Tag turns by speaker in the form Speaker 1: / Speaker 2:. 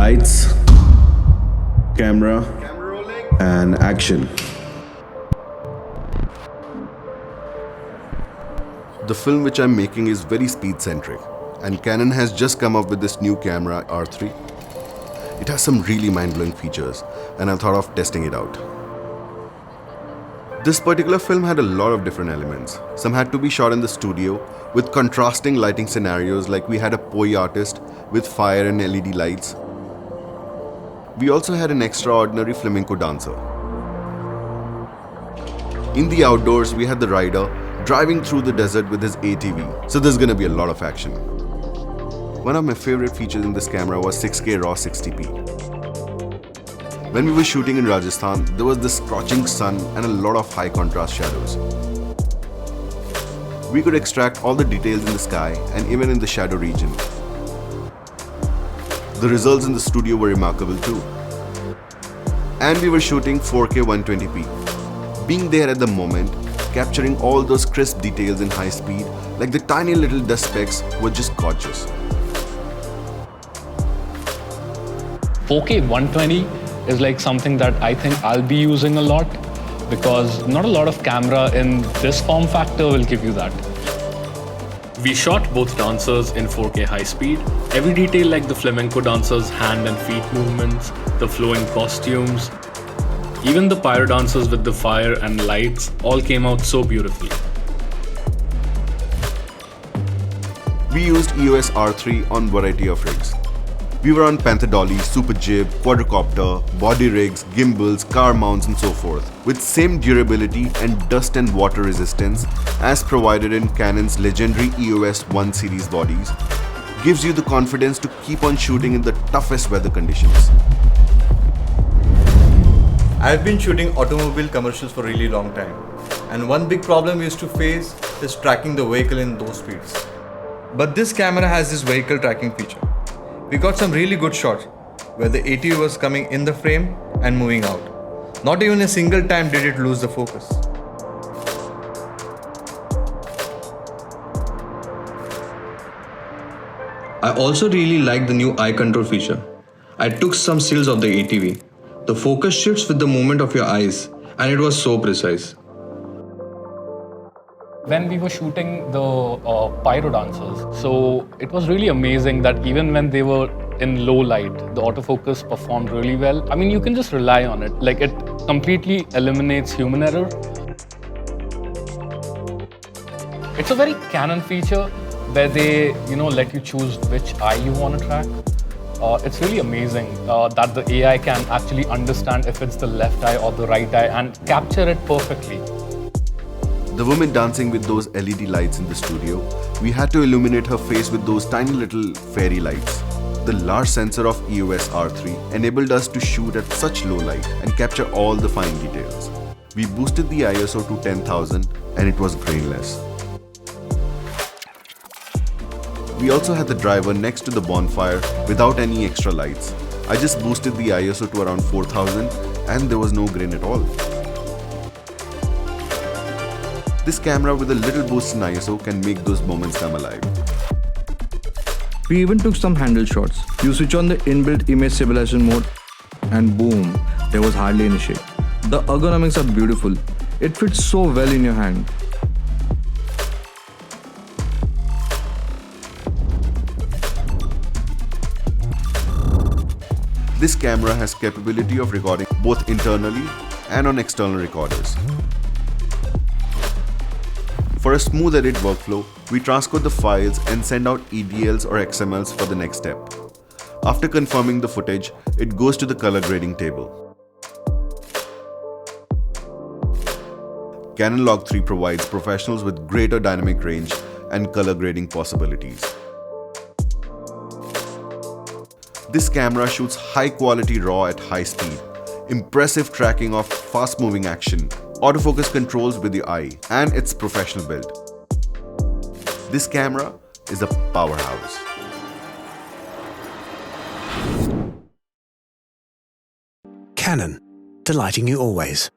Speaker 1: Lights, camera, and action.
Speaker 2: The film which I'm making is very speed-centric, and Canon has just come up with this new camera R3. It has some really mind-blowing features, and I thought of testing it out. This particular film had a lot of different elements. Some had to be shot in the studio with contrasting lighting scenarios, like we had a poi artist with fire and LED lights. We also had an extraordinary flamenco dancer. In the outdoors, we had the rider driving through the desert with his ATV, so there's gonna be a lot of action. One of my favorite features in this camera was 6K RAW 60p. When we were shooting in Rajasthan, there was this scorching sun and a lot of high contrast shadows. We could extract all the details in the sky and even in the shadow region. The results in the studio were remarkable too. And we were shooting 4K 120p. Being there at the moment, capturing all those crisp details in high speed, like the tiny little dust specks, were just gorgeous.
Speaker 3: 4K 120 is like something that I think I'll be using a lot, because not a lot of camera in this form factor will give you that. We shot both dancers in 4K high speed. Every detail, like the flamenco dancers' hand and feet movements, the flowing costumes, even the pyro dancers with the fire and lights, all came out so beautifully.
Speaker 2: We used EOS R3 on variety of rigs. We were on panther dolly, super jib, quadricopter, body rigs, gimbals, car mounts and so forth, with same durability and dust and water resistance as provided in Canon's legendary EOS 1 series bodies. Gives you the confidence to keep on shooting in the toughest weather conditions.
Speaker 4: I've been shooting automobile commercials for a really long time, and one big problem we used to face is tracking the vehicle in those speeds. But this camera has this vehicle tracking feature. We got some really good shots where the ATV was coming in the frame and moving out. Not even a single time did it lose the focus. I also really like the new eye control feature. I took some stills of the ATV. The focus shifts with the movement of your eyes, and it was so precise.
Speaker 3: When we were shooting the pyro dancers, so it was really amazing that even when they were in low light, the autofocus performed really well. I mean, you can just rely on it. Like, it completely eliminates human error. It's a very Canon feature where they, let you choose which eye you want to track. It's really amazing that the AI can actually understand if it's the left eye or the right eye and capture it perfectly.
Speaker 2: The woman dancing with those LED lights in the studio, we had to illuminate her face with those tiny little fairy lights. The large sensor of EOS R3 enabled us to shoot at such low light and capture all the fine details. We boosted the ISO to 10,000 and it was grainless. We also had the driver next to the bonfire without any extra lights. I just boosted the ISO to around 4,000 and there was no grain at all. This camera with a little boost in ISO can make those moments come alive.
Speaker 4: We even took some handle shots. You switch on the inbuilt image stabilization mode and boom, there was hardly any shake. The ergonomics are beautiful. It fits so well in your hand.
Speaker 2: This camera has capability of recording both internally and on external recorders. For a smooth edit workflow, we transcode the files and send out EDLs or XMLs for the next step. After confirming the footage, it goes to the color grading table. Canon Log 3 provides professionals with greater dynamic range and color grading possibilities. This camera shoots high-quality RAW at high speed, impressive tracking of fast-moving action, autofocus controls with the eye, and its professional build. This camera is a powerhouse.
Speaker 5: Canon, delighting you always.